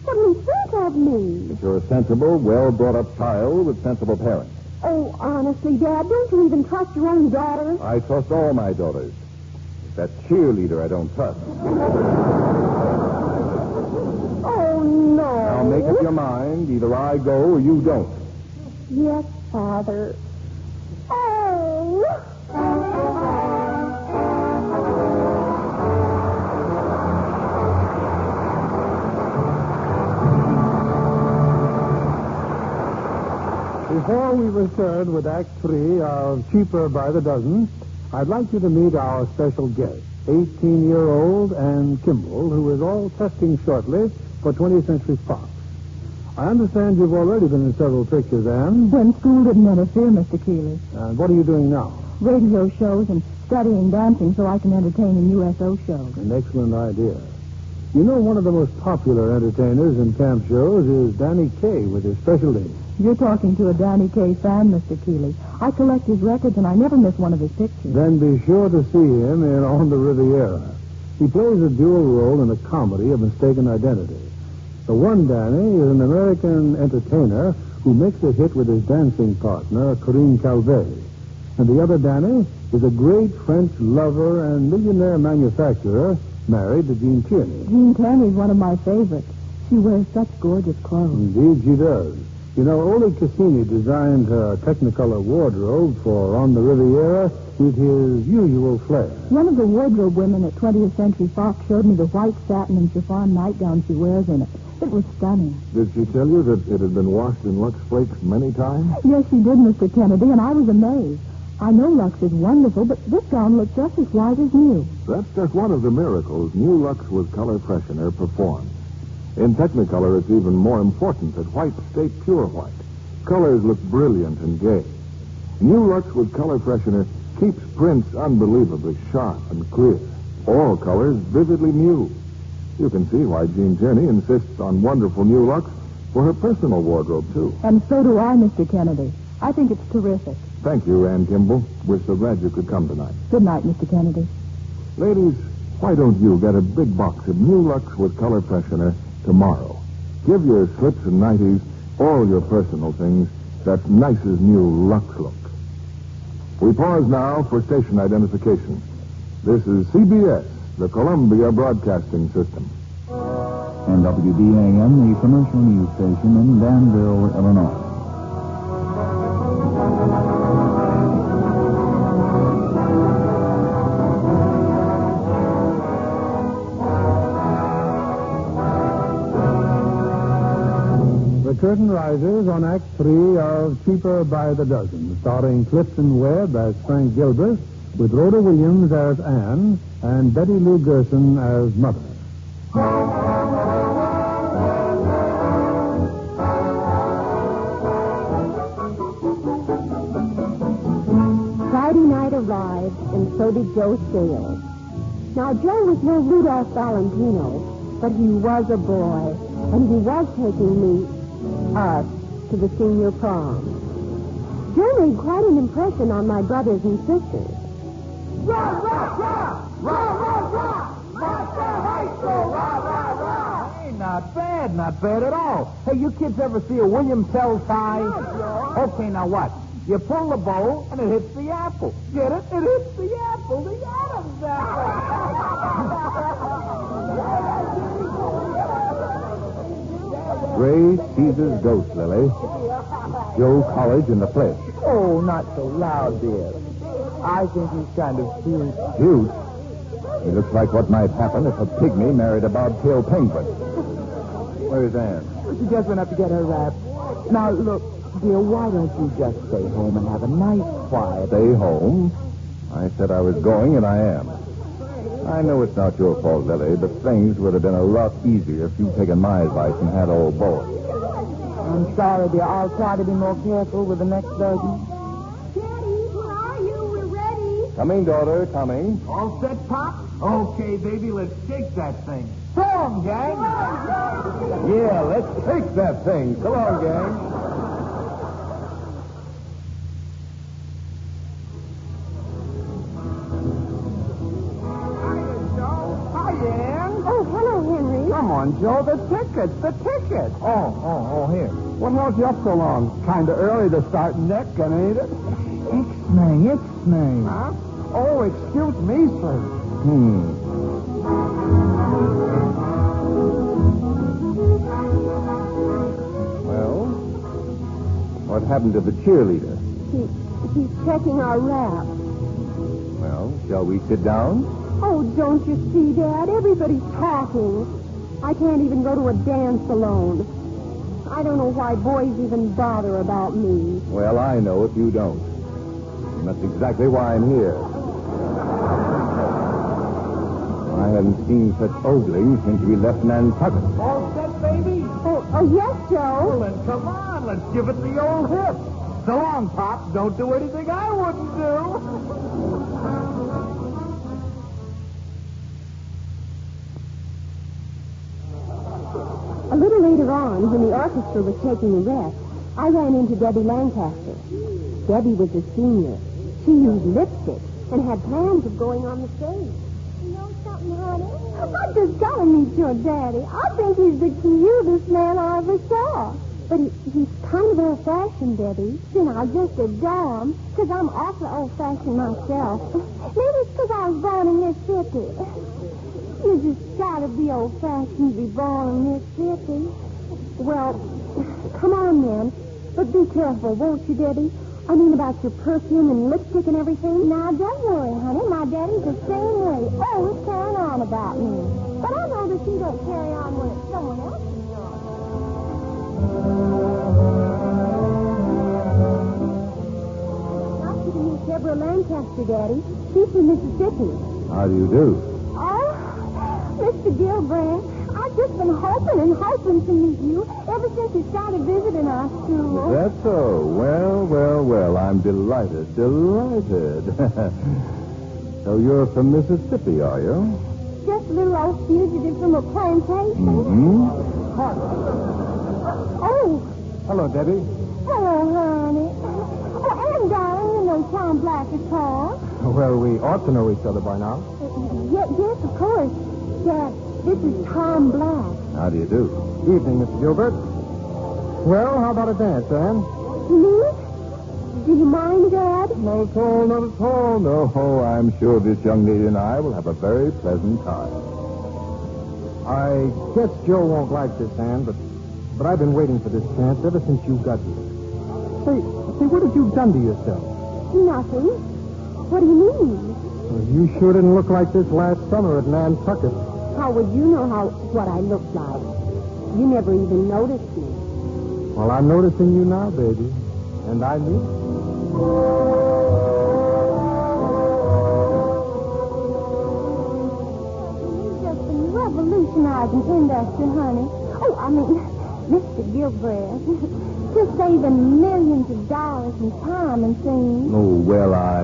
What do you think of me? But you're a sensible, well-brought-up child with sensible parents. Oh, honestly, Dad, don't you even trust your own daughter? I trust all my daughters. It's that cheerleader I don't trust. Oh, no. Now make up your mind. Either I go or you don't. Yes, Father. Oh! Before we return with Act 3 of Cheaper by the Dozen, I'd like you to meet our special guest, 18-year-old Ann Kimball, who is all testing shortly for 20th Century Fox. I understand you've already been in several pictures, Ann. When school didn't interfere, Mr. Keeley. And what are you doing now? Radio shows and studying dancing so I can entertain in USO shows. An excellent idea. You know, one of the most popular entertainers in camp shows is Danny Kaye with his specialty. You're talking to a Danny Kaye fan, Mr. Keeley. I collect his records, and I never miss one of his pictures. Then be sure to see him in On the Riviera. He plays a dual role in a comedy of mistaken identity. The one Danny is an American entertainer who makes a hit with his dancing partner, Corinne Calvet. And the other Danny is a great French lover and millionaire manufacturer married to Jean Tierney. Jean Tierney's one of my favorites. She wears such gorgeous clothes. Indeed, she does. You know, Ole Cassini designed her Technicolor wardrobe for On the Riviera with his usual flair. One of the wardrobe women at 20th Century Fox showed me the white satin and chiffon nightgown she wears in it. It was stunning. Did she tell you that it had been washed in Lux Flakes many times? Yes, she did, Mr. Kennedy, and I was amazed. I know Lux is wonderful, but this gown looks just as white as new. That's just one of the miracles New Lux with Color Freshener performs. In Technicolor, it's even more important that white stay pure white. Colors look brilliant and gay. New Lux with Color Freshener keeps prints unbelievably sharp and clear. All colors vividly new. You can see why Jean Tierney insists on wonderful New Lux for her personal wardrobe, too. And so do I, Mr. Kennedy. I think it's terrific. Thank you, Ann Kimball. We're so glad you could come tonight. Good night, Mr. Kennedy. Ladies, why don't you get a big box of New Lux with Color Freshener tomorrow? Give your slips and nighties, all your personal things, that nicest new Lux look. We pause now for station identification. This is CBS, the Columbia Broadcasting System. NWBAM, the commercial news station in Danville, Illinois. The curtain rises on Act 3 of Cheaper by the Dozen, starring Clifton Webb as Frank Gilbert, with Rhoda Williams as Anne and Betty Lou Gerson as Mother. Friday night arrived, and so did Joe Scales. Now, Joe was no Rudolph Valentino, but he was a boy, and he was taking us, to the senior prom. Joe made quite an impression on my brothers and sisters. Rah, rah, rah! Rah, rah, rah! Monster High School! Rah, rah, rah! Hey, not bad at all. Hey, you kids ever see a William Tell tie? Okay, now what? You pull the bow, and it hits the apple. Get it? It hits the apple. The Adam's apple. Gray Caesar's ghost, Lily. Joe College in the flesh. Oh, not so loud, dear. I think he's kind of cute. Cute? He looks like what might happen if a pygmy married a bobtail penguin. Where's Anne? She just went up to get her wrap. Now, look, dear, why don't you just stay home and have a nice, quiet... Stay home? I said I was going, and I am. I know it's not your fault, Lily, but things would have been a lot easier if you'd taken my advice and had old Boles. I'm sorry, dear. I'll try to be more careful with the next dozen. Daddy, where are you? We're ready. Coming, daughter, coming. All set, Pop? Okay, baby, let's shake that thing. Come on, gang. Yeah, let's take that thing. Come on, gang. Come on, Joe, the tickets. Oh, here. What held you up so long? Kind of early to start necking, ain't it? Ixnay. Huh? Oh, excuse me, sir. Well, what happened to the cheerleader? He's checking our wraps. Well, shall we sit down? Oh, don't you see, Dad? Everybody's talking. I can't even go to a dance alone. I don't know why boys even bother about me. Well, I know if you don't. And that's exactly why I'm here. I haven't seen such ogling since we left Nantucket. All set, baby? Oh, yes, Joe. Well, then come on. Let's give it the old hip. So long, Pop. Don't do anything I wouldn't do. A little later on, when the orchestra was taking a rest, I ran into Debbie Lancaster. Debbie was a senior. She used lipstick and had plans of going on the stage. You know something, honey? I just gotta meet your daddy. I think he's the cutest man I ever saw. But he's kind of old-fashioned, Debbie. You know, I just adore him, because I'm awfully old-fashioned myself. Maybe it's because I was born in Mississippi. You just gotta be old-fashioned to be born in Mississippi. Well, come on, then. But be careful, won't you, Debbie? I mean about your perfume and lipstick and everything. Now, don't worry, honey. My daddy's the same way. Always carrying on about me. But I know that you don't carry on when it's someone else's job. Nice to meet Deborah Lancaster, Daddy. She's from Mississippi. How do you do? Oh, Mr. Gilbrand, I've just been hoping to meet you ever since you started visiting our school. Is that so? Well, I'm delighted. So you're from Mississippi, are you? Just a little old fugitive from a plantation. Mm-hmm. Oh, Hello, Debbie. hello, honey. Oh, and darling, you know Tom Black is called. Well, we ought to know each other by now. Yes, of course. Dad, this is Tom Black. How do you do? Evening, Mr. Gilbert. Well, how about a dance, Anne? Me? Do you mind, Dad? Not at all. No, I'm sure this young lady and I will have a very pleasant time. I guess Joe won't like this, Anne, but I've been waiting for this chance ever since you got here. Say, what have you done to yourself? Nothing. What do you mean? Well, you sure didn't look like this last summer at Nantucket. How would you know what I look like? You never even noticed me. Well, I'm noticing you now, baby. And I knew. You've just been revolutionizing industry, honey. Oh, I mean, Mr. Gilbrand. Just saving millions of dollars in time and things. Oh, well, I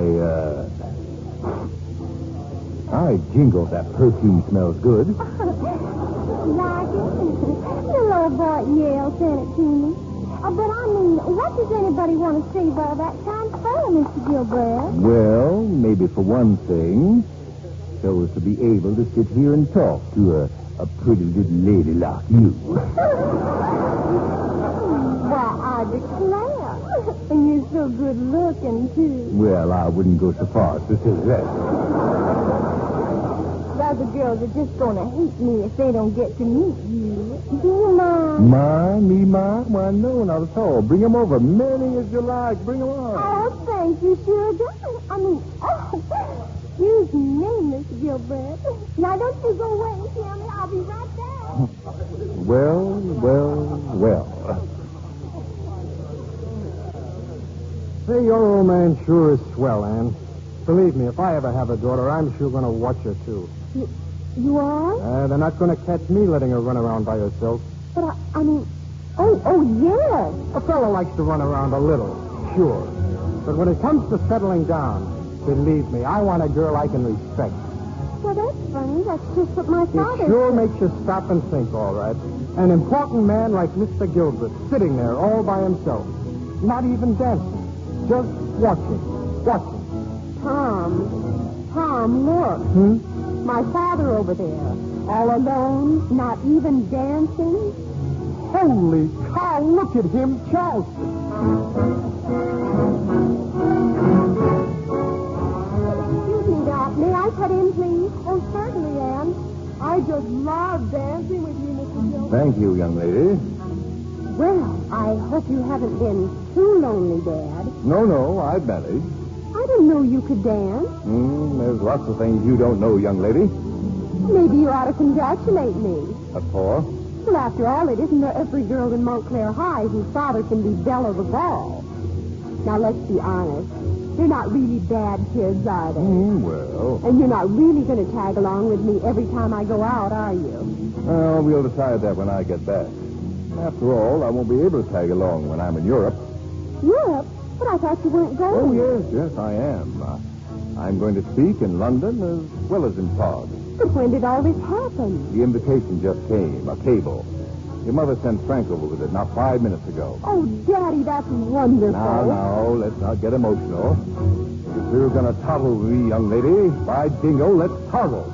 jingle, that perfume smells good. Like it? The little boy at Yale sent it to me. But I mean, what does anybody want to save all that time for, Mr. Gilbrand? Well, maybe for one thing, so as to be able to sit here and talk to a pretty little lady like you. Why, I declare. And you're so good looking, too. Well, I wouldn't go so far as to say that. The other girls are just going to hate me if they don't get to meet you. Do you mind? Me? Why, no, not at all. Bring them over. Many as you like. Bring them on. Oh, thank you, sugar. I mean, excuse me, Miss Gilbert. Now, don't you go away and tell me. I'll be right there. Well. Say, your old man sure is swell, Anne. Believe me, if I ever have a daughter, I'm sure going to watch her, too. You are? They're not going to catch me letting her run around by herself. But I mean, oh, yes. A fellow likes to run around a little, sure. But when it comes to settling down, believe me, I want a girl I can respect. Well, that's funny. That's just what my father It sure said. makes you stop and think, all right. An important man like Mr. Gilbert, sitting there all by himself, not even dancing, just watching. Tom, look. My father over there. All alone, not even dancing? Holy cow, look at him joust. Excuse me, Doc. May I cut in, please? Oh, certainly, Anne. I just love dancing with you, Mrs. Gilbert. Thank you, young lady. Well, I hope you haven't been too lonely, Dad. No, I managed. I didn't know you could dance. There's lots of things you don't know, young lady. Maybe you ought to congratulate me. What for? Well, after all, it isn't every girl in Montclair High whose father can be belle of the ball. Now, let's be honest. They're not really bad kids, are they? Well. And you're not really going to tag along with me every time I go out, are you? Well, we'll decide that when I get back. After all, I won't be able to tag along when I'm in Europe. Europe? But I thought you weren't going. Oh, yes, I am. I'm going to speak in London as well as in Prague. But when did all this happen? The invitation just came, a cable. Your mother sent Frank over with it not 5 minutes ago. Oh, Daddy, that's wonderful. Now, let's not get emotional. If you're going to toddle with me, young lady, by jingo, let's toddle.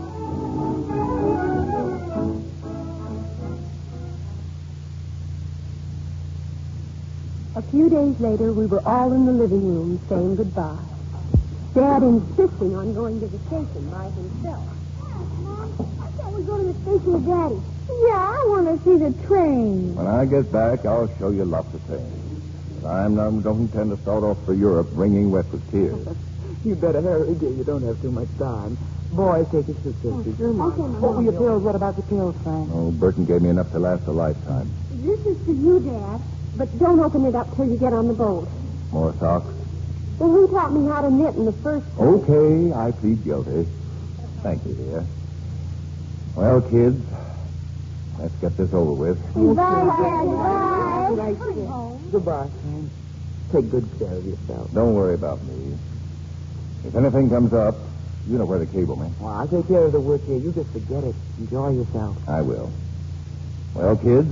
A few days later, we were all in the living room saying goodbye. Dad insisting on going to the station by himself. I thought we'd go to the station with Daddy. Yeah, I want to see the train. When I get back, I'll show you lots of things. But I don't intend to start off for Europe wringing wet with tears. You better hurry, dear. You don't have too much time. Boys, take your suitcases. Okay, Mom. What were your pills? What about the pills, Frank? Oh, Burton gave me enough to last a lifetime. This is for you, Dad. But don't open it up till you get on the boat. More socks? Well, who taught me how to knit in the first place? Okay, I plead guilty. Thank you, dear. Well, kids, let's get this over with. Goodbye, Dad. Goodbye. Goodbye. Goodbye, Frank. Take good care of yourself. Don't worry about me. If anything comes up, you know where to cable me. Well, I'll take care of the work here. You just forget it. Enjoy yourself. I will. Well, kids,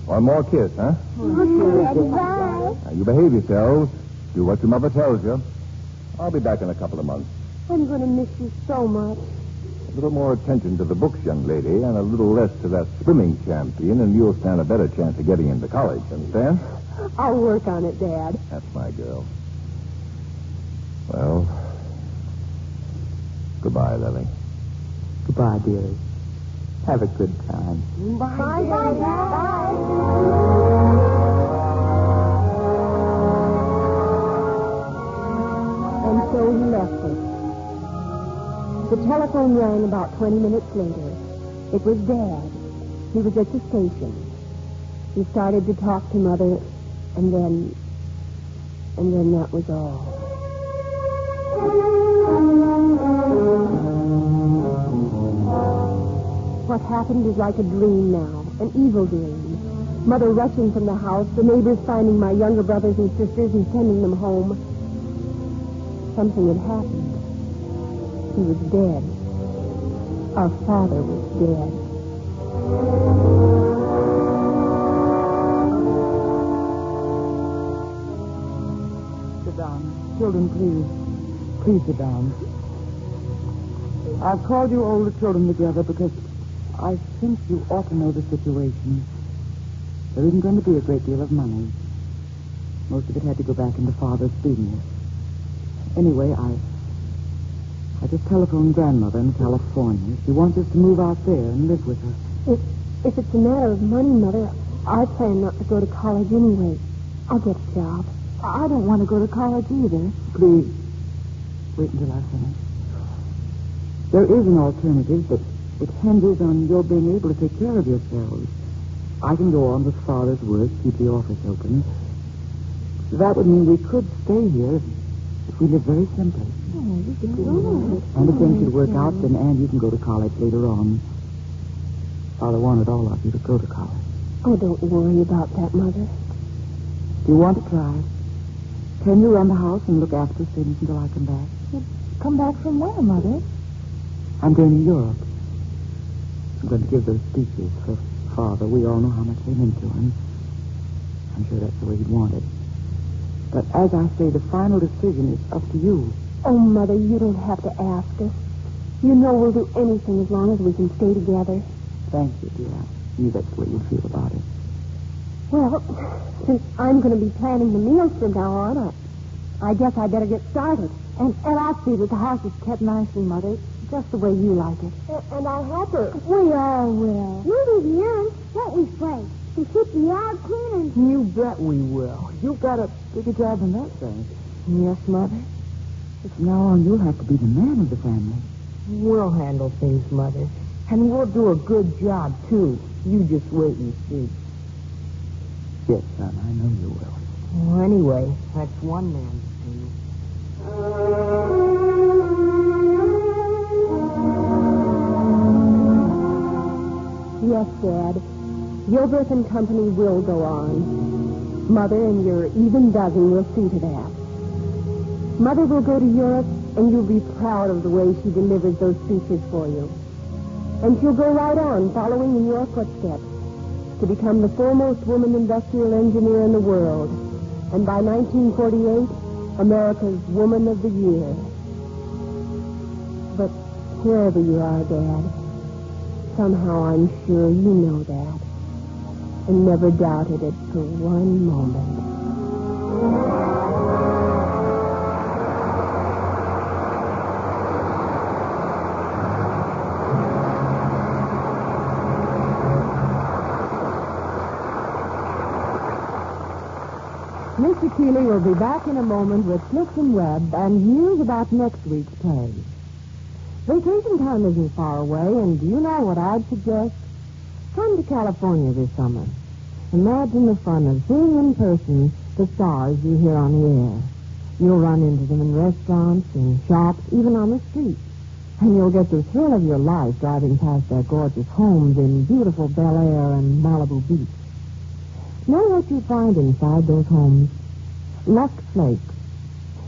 one more kiss, huh? Goodbye. Now, you behave yourselves. Do what your mother tells you. I'll be back in a couple of months. I'm going to miss you so much. A little more attention to the books, young lady, and a little less to that swimming champion, and you'll stand a better chance of getting into college. Understand? I'll work on it, Dad. That's my girl. Well, goodbye, Lily. Goodbye, dearie. Have a good time. Bye, Dad. And so he left us. The telephone rang about 20 minutes later. It was Dad. He was at the station. He started to talk to Mother, and then that was all. What happened is like a dream now, an evil dream. Mother rushing from the house, the neighbors finding my younger brothers and sisters and sending them home. Something had happened. He was dead. Our father was dead. Sit down. Children, please. Please sit down. I've called you older children together because I think you ought to know the situation. There isn't going to be a great deal of money. Most of it had to go back into Father's business. Anyway, I just telephoned Grandmother in California. She wants us to move out there and live with her. If it's a matter of money, Mother, I plan not to go to college anyway. I'll get a job. I don't want to go to college either. Please, wait until I finish. There is an alternative, but it hinges on your being able to take care of yourselves. I can go on with Father's work, keep the office open. That would mean we could stay here if we live very simply. And if things should work out, then Anne, you can go to college later on. Father wanted all of you to go to college. Oh, don't worry about that, Mother. Do you want to try? Can you run the house and look after things until I come back? Come back from where, Mother? I'm going to Europe. I'm going to give those speeches for Father. We all know how much they meant to him. I'm sure that's the way he'd want it. But as I say, the final decision is up to you. Oh, Mother, you don't have to ask us. You know we'll do anything as long as we can stay together. Thank you, dear. I knew that's the way you feel about it. Well, since I'm going to be planning the meals from now on, I guess I better get started. And I'll see that the house is kept nicely, Mother, just the way you like it. And I'll help her. We all will. We'll do the errands, won't we, Frank? And keep the yard clean and... You bet we will. You've got a bigger job than that, Frank. Yes, Mother. From now on, you'll have to be the man of the family. We'll handle things, Mother. And we'll do a good job, too. You just wait and see. Yes, son, I know you will. Well, anyway, that's one man's deal. Yes, Dad. Gilbert and Company will go on. Mother and your even dozen will see to that. Mother will go to Europe, and you'll be proud of the way she delivers those speeches for you. And she'll go right on, following in your footsteps, to become the foremost woman industrial engineer in the world, and by 1948, America's Woman of the Year. But wherever you are, Dad, somehow I'm sure you know that, and never doubted it for one moment. Mr. Keeley will be back in a moment with Clifton Webb and news about next week's play. Vacation time isn't far away, and do you know what I'd suggest? Come to California this summer. Imagine the fun of seeing in person the stars you hear on the air. You'll run into them in restaurants, in shops, even on the street. And you'll get the thrill of your life driving past their gorgeous homes in beautiful Bel Air and Malibu Beach. Know what you find inside those homes? Lux Flakes.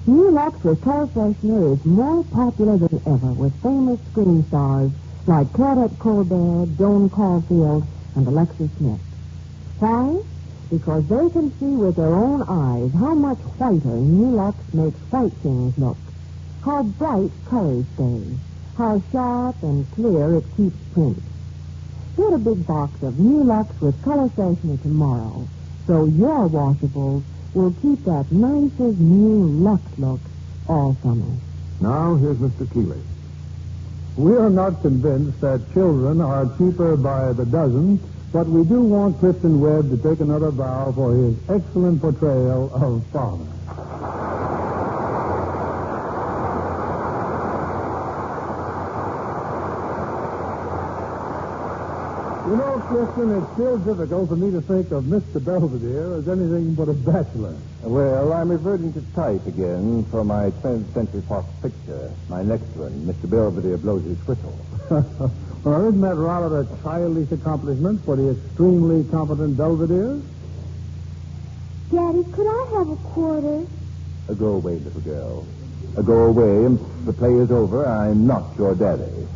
New Lux with color freshener is more popular than ever with famous screen stars like Claudette Colbert, Joan Caulfield, and Alexis Smith. Why? Because they can see with their own eyes how much whiter New Lux makes white things look, how bright colors stay, how sharp and clear it keeps print. Get a big box of New Lux with color freshener tomorrow, so your washables will keep that nicest new Lux look all summer. Now, here's Mr. Keeley. We are not convinced that children are cheaper by the dozen, but we do want Clifton Webb to take another bow for his excellent portrayal of Father. You know, Clifton, it's still difficult for me to think of Mr. Belvedere as anything but a bachelor. Well, I'm reverting to type again for my 20th Century Fox picture. My next one, Mr. Belvedere blows his whistle. Well, isn't that rather a childish accomplishment for the extremely competent Belvedere? Daddy, could I have a quarter? Go away, little girl. Go away, and the play is over. I'm not your daddy.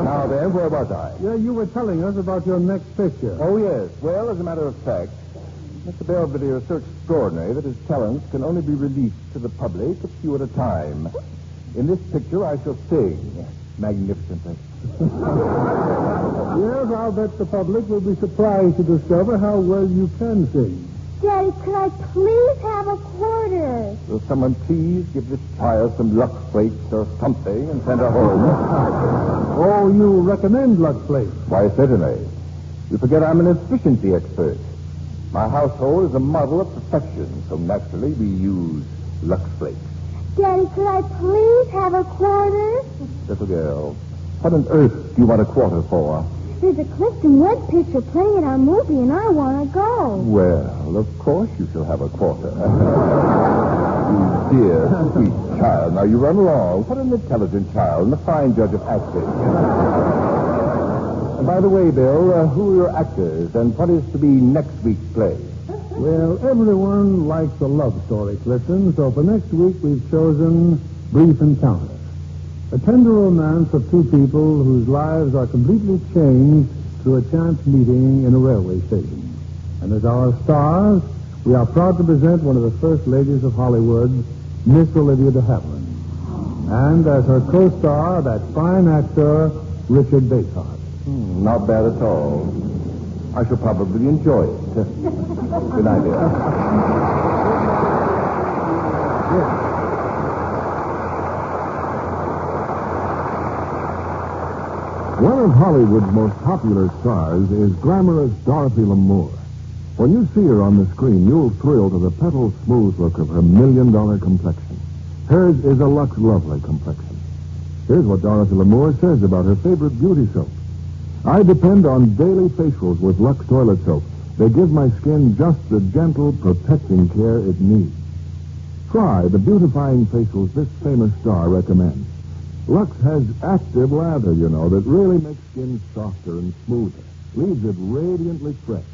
Now then, where was I? Yeah, you were telling us about your next picture. Oh, yes. Well, as a matter of fact, Mr. Belvedere is so extraordinary that his talents can only be released to the public a few at a time. In this picture, I shall sing magnificently. Yes, I'll bet the public will be surprised to discover how well you can sing. Daddy, could I please have a quarter? Will someone please give this child some Lux Flakes or something and send her home? Oh, you recommend Lux Flakes? Why, certainly. You forget I'm an efficiency expert. My household is a model of perfection, so naturally we use Lux Flakes. Daddy, could I please have a quarter? Little girl, what on earth do you want a quarter for? There's a Clifton Webb picture playing at our movie, and I want to go. Well, of course you shall have a quarter. You dear, sweet child. Now, you run along. What an intelligent child and a fine judge of acting. And by the way, Bill, who are your actors and what is to be next week's play? Well, everyone likes a love story, Clifton, so for next week we've chosen Brief Encounter. A tender romance of two people whose lives are completely changed through a chance meeting in a railway station. Brief Encounter. And as our stars, we are proud to present one of the first ladies of Hollywood, Miss Olivia de Havilland. And as her co-star, that fine actor, Richard Basehart. Not bad at all. I shall probably enjoy it. Good night, dear. One of Hollywood's most popular stars is glamorous Dorothy Lamour. When you see her on the screen, you'll thrill to the petal-smooth look of her million-dollar complexion. Hers is a Lux Lovely complexion. Here's what Dorothy Lamour says about her favorite beauty soap. I depend on daily facials with Lux toilet soap. They give my skin just the gentle, protecting care it needs. Try the beautifying facials this famous star recommends. Lux has active lather, that really makes skin softer and smoother, leaves it radiantly fresh.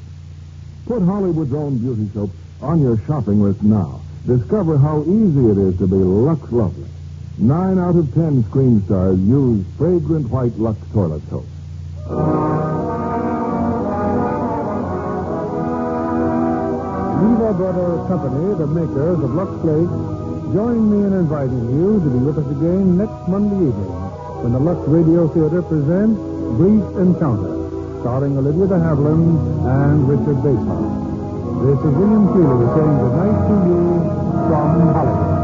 Put Hollywood's own beauty soap on your shopping list now. Discover how easy it is to be Lux Lovely. 9 out of 10 screen stars use fragrant white Lux toilet soap. Lever Brother Company, the makers of Lux Flakes, join me in inviting you to be with us again next Monday evening when the Lux Radio Theater presents Brief Encounter, starring Olivia de Havilland and Richard Basehart. This is William Keeley saying good night to you from Hollywood.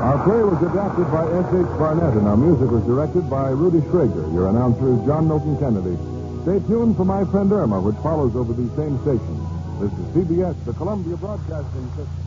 Our play was adapted by S.H. Barnett, and our music was directed by Rudy Schrager. Your announcer is John Milton Kennedy. Stay tuned for My Friend Irma, which follows over these same stations. This is CBS, the Columbia Broadcasting System.